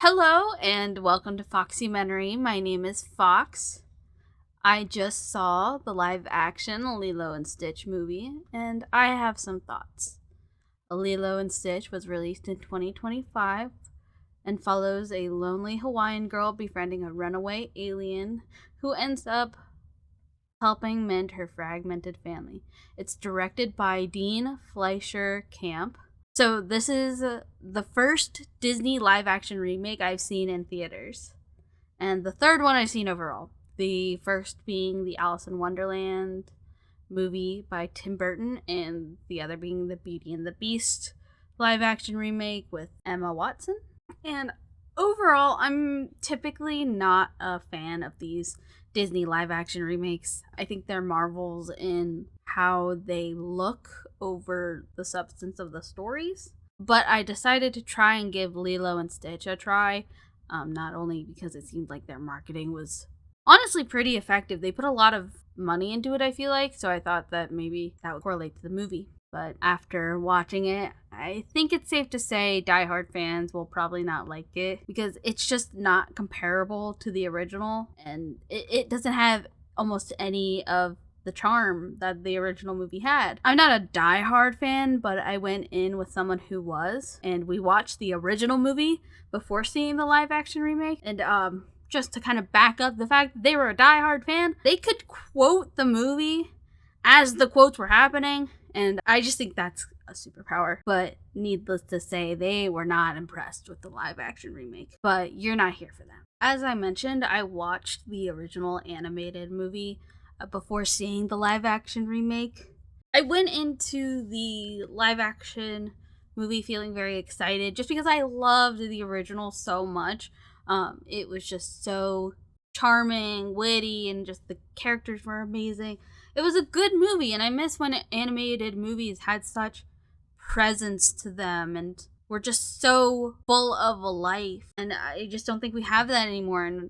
Hello and welcome to Foxumentary. My name is Fox. I just saw the live action Lilo and Stitch movie and I have some thoughts. Lilo and Stitch was released in 2025 and follows a lonely Hawaiian girl befriending a runaway alien who ends up helping mend her fragmented family. It's directed by Dean Fleischer Camp. So this is the first Disney live action remake I've seen in theaters, and the third one I've seen overall. The first being the Alice in Wonderland movie by Tim Burton, and the other being the Beauty and the Beast live action remake with Emma Watson. And overall, I'm typically not a fan of these Disney live action remakes. I think they're marvels in how they look over the substance of the stories. But I decided to try and give Lilo and Stitch a try, not only because it seemed like their marketing was honestly pretty effective. They put a lot of money into it, I feel like, so I thought that maybe that would correlate to the movie. But after watching it, I think it's safe to say diehard fans will probably not like it because it's just not comparable to the original, and it doesn't have almost any of the charm that the original movie had. I'm not a diehard fan, but I went in with someone who was, and we watched the original movie before seeing the live action remake. And just to kind of back up the fact that they were a diehard fan, they could quote the movie as the quotes were happening, and I just think that's a superpower. But needless to say, they were not impressed with the live action remake. But you're not here for that. As I mentioned, I watched the original animated movie before seeing the live action remake. I went into the live action movie feeling very excited just because I loved the original so much. It was just so charming, witty, and just the characters were amazing. It was a good movie, and I miss when animated movies had such presence to them and were just so full of life. And I just don't think we have that anymore. And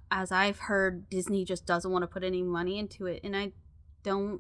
as I've heard, Disney just doesn't want to put any money into it, and I don't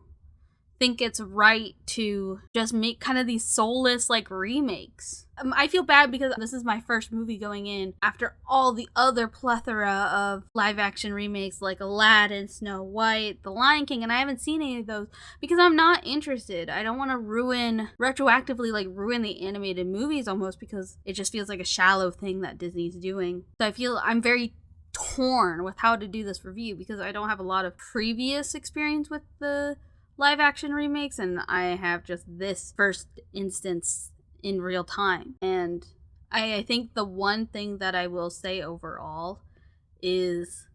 think it's right to just make kind of these soulless like remakes. I feel bad because this is my first movie going in after all the other plethora of live action remakes like Aladdin, Snow White, The Lion King, and I haven't seen any of those because I'm not interested. I don't want to ruin the animated movies almost, because it just feels like a shallow thing that Disney's doing. So I feel I'm very torn with how to do this review because I don't have a lot of previous experience with the live action remakes, and I have just this first instance in real time. And I think the one thing that I will say overall is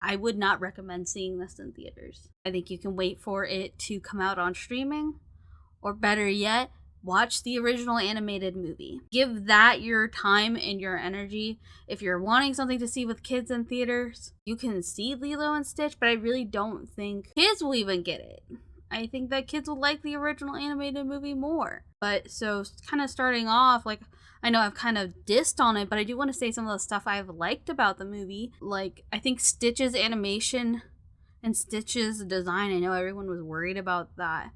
I would not recommend seeing this in theaters. I think you can wait for it to come out on streaming, or better yet, watch the original animated movie. Give that your time and your energy. If you're wanting something to see with kids in theaters, you can see Lilo and Stitch, but I really don't think kids will even get it. I think that kids will like the original animated movie more. But so kind of starting off, like, I know I've kind of dissed on it, but I do want to say some of the stuff I've liked about the movie. Like, I think Stitch's animation and Stitch's design, I know everyone was worried about that,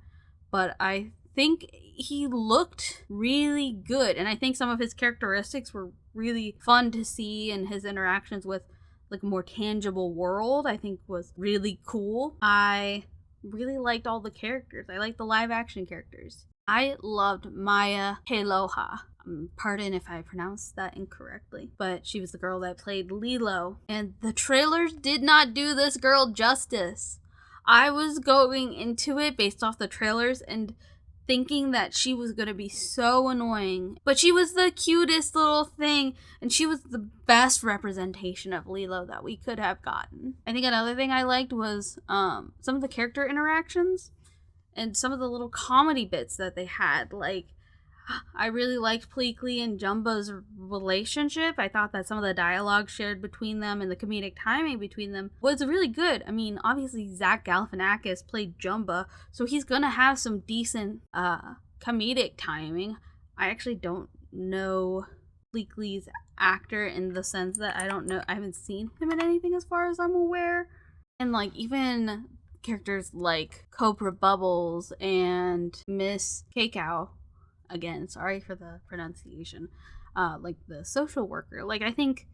but I think he looked really good, and I think some of his characteristics were really fun to see, and his interactions with like a more tangible world I think was really cool. I really liked all the characters. I liked the live action characters. I loved Maya Kealoha. Pardon if I pronounced that incorrectly, but she was the girl that played Lilo, and the trailers did not do this girl justice. I was going into it based off the trailers and thinking that she was going to be so annoying, but she was the cutest little thing, and she was the best representation of Lilo that we could have gotten. I think another thing I liked was some of the character interactions and some of the little comedy bits that they had. Like, I really liked Pleakley and Jumba's relationship. I thought that some of the dialogue shared between them and the comedic timing between them was really good. I mean, obviously Zach Galifianakis played Jumba, so he's gonna have some decent comedic timing. I actually don't know Pleakley's actor in the sense that I haven't seen him in anything as far as I'm aware. And like even characters like Cobra Bubbles and Miss Keikow, again, sorry for the pronunciation, like the social worker. Like, I think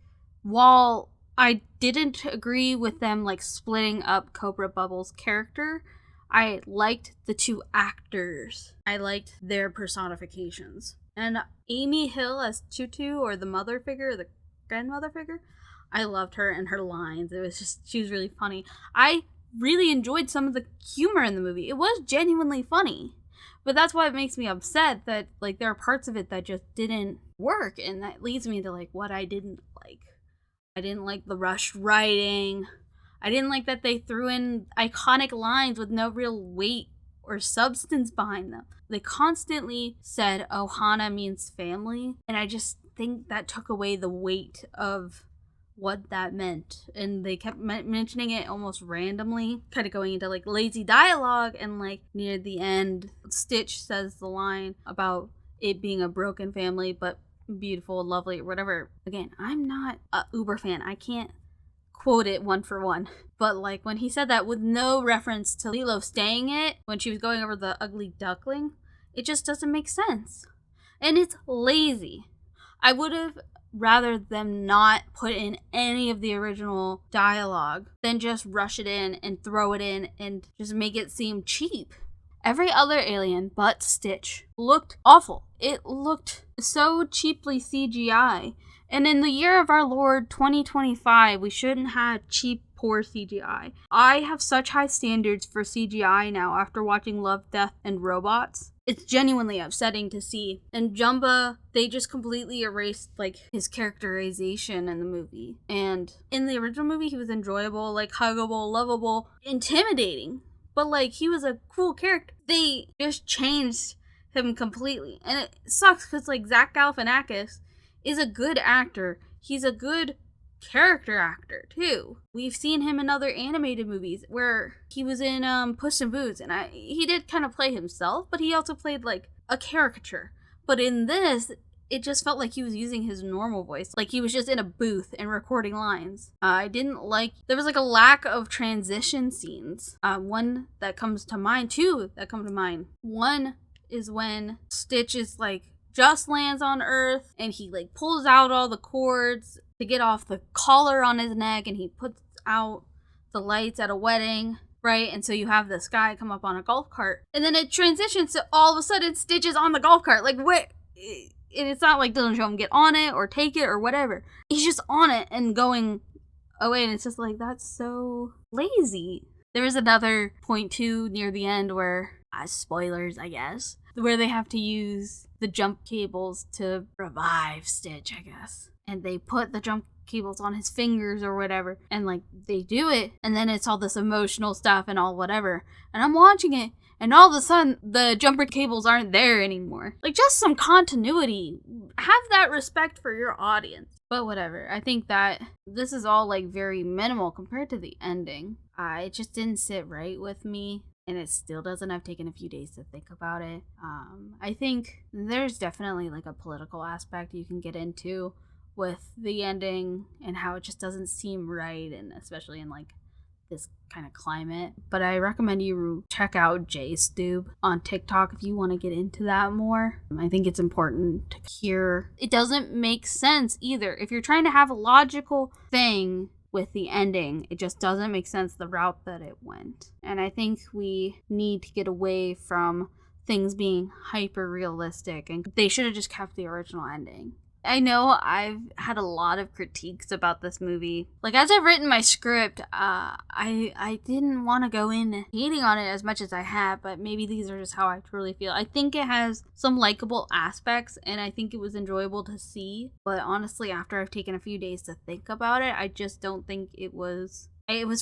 while I didn't agree with them like splitting up Cobra Bubble's character, I liked the two actors. I liked their personifications. And Amy Hill as Tutu, or the mother figure, the grandmother figure, I loved her and her lines. It was just, she was really funny. I really enjoyed some of the humor in the movie. It was genuinely funny. But that's why it makes me upset that like there are parts of it that just didn't work, and that leads me to like what I didn't like. I didn't like the rushed writing. I didn't like that they threw in iconic lines with no real weight or substance behind them. They constantly said Ohana means family, and I just think that took away the weight of what that meant. And they kept mentioning it almost randomly, kind of going into like lazy dialogue, and like near the end Stitch says the line about it being a broken family but beautiful, lovely, or whatever. Again, I'm not a uber fan. I can't quote it one for one. But like when he said that with no reference to Lilo staying it when she was going over the ugly duckling, it just doesn't make sense. And it's lazy. I would have rather them not put in any of the original dialogue than just rush it in and throw it in and just make it seem cheap. Every other alien but Stitch looked awful. It looked so cheaply CGI. And in the year of our Lord 2025, we shouldn't have cheap, poor CGI. I have such high standards for CGI now after watching Love, Death, and Robots. It's genuinely upsetting to see. And Jumba, they just completely erased like his characterization in the movie. And in the original movie, he was enjoyable, like huggable, lovable, intimidating. But like he was a cool character. They just changed him completely. And it sucks because like Zach Galifianakis is a good actor. He's a good character actor too. We've seen him in other animated movies where he was in Puss in Boots, and he did kind of play himself, but he also played like a caricature. But in this, it just felt like he was using his normal voice, like he was just in a booth and recording lines. I didn't like, there was like a lack of transition scenes. One that comes to mind, two that come to mind. One is when Stitch is like just lands on Earth and he like pulls out all the cords to get off the collar on his neck, and he puts out the lights at a wedding, right? And so you have this guy come up on a golf cart, and then it transitions to all of a sudden Stitch is on the golf cart. Like, what? It's not like doesn't show him get on it or take it or whatever. He's just on it and going away, and it's just like, that's so lazy. There is another point too near the end where, spoilers I guess, where they have to use the jump cables to revive Stitch, I guess. And they put the jump cables on his fingers or whatever, and like they do it, and then it's all this emotional stuff and all whatever. And I'm watching it, and all of a sudden the jumper cables aren't there anymore. Like, just some continuity. Have that respect for your audience. But whatever. I think that this is all like very minimal compared to the ending. It just didn't sit right with me. And it still doesn't. I've taken a few days to think about it. I think there's definitely like a political aspect you can get into with the ending and how it just doesn't seem right, and especially in like this kind of climate. But I recommend you check out JStube on TikTok if you want to get into that more. I think it's important to hear. It doesn't make sense either. If you're trying to have a logical thing with the ending, it just doesn't make sense the route that it went. And I think we need to get away from things being hyper realistic, and they should have just kept the original ending. I know I've had a lot of critiques about this movie. Like, as I've written my script, I didn't want to go in hating on it as much as I have, but maybe these are just how I truly feel. I think it has some likable aspects, and I think it was enjoyable to see. But honestly, after I've taken a few days to think about it, I just don't think it was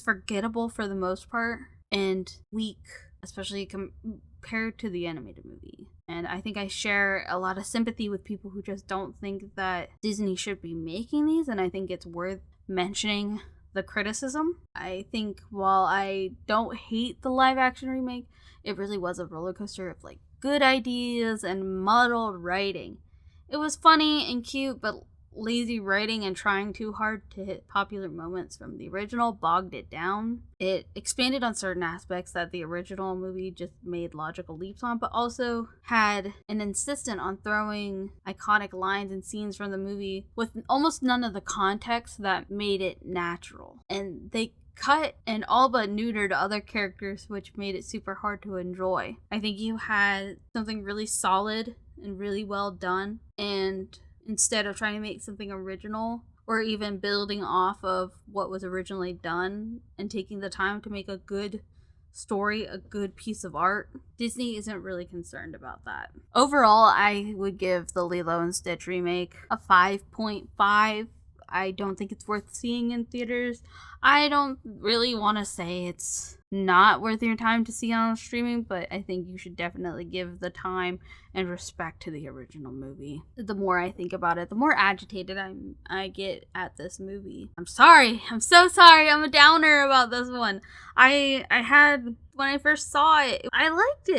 forgettable for the most part, and weak, especially compared to the animated movie. And I think I share a lot of sympathy with people who just don't think that Disney should be making these, and I think it's worth mentioning the criticism. I think while I don't hate the live action remake, it really was a roller coaster of like good ideas and muddled writing. It was funny and cute, but lazy writing and trying too hard to hit popular moments from the original bogged it down. It expanded on certain aspects that the original movie just made logical leaps on, but also had an insistence on throwing iconic lines and scenes from the movie with almost none of the context that made it natural. And they cut and all but neutered other characters, which made it super hard to enjoy. I think you had something really solid and really well done, and instead of trying to make something original or even building off of what was originally done and taking the time to make a good story, a good piece of art, Disney isn't really concerned about that. Overall, I would give the Lilo and Stitch remake a 5.5. I don't think it's worth seeing in theaters. I don't really want to say it's not worth your time to see on streaming, but I think you should definitely give the time and respect to the original movie. The more I think about it, the more agitated I get at this movie. I'm sorry. I'm so sorry. I'm a downer about this one. I had when I first saw it, I liked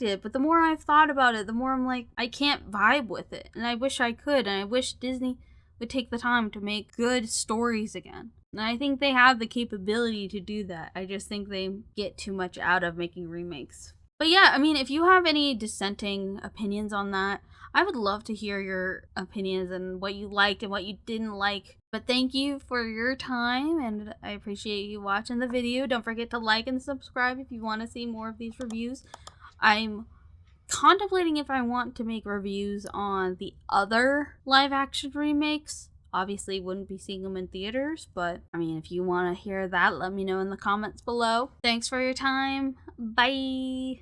it, but the more I've thought about it, the more I'm like, I can't vibe with it. And I wish I could, and I wish Disney would take the time to make good stories again. And I think they have the capability to do that. I just think they get too much out of making remakes. But yeah, I mean, if you have any dissenting opinions on that, I would love to hear your opinions and what you liked and what you didn't like. But thank you for your time, and I appreciate you watching the video. Don't forget to like and subscribe if you want to see more of these reviews. I'm contemplating if I want to make reviews on the other live action remakes. Obviously wouldn't be seeing them in theaters, but I mean, if you want to hear that, let me know in the comments below. Thanks for your time. Bye.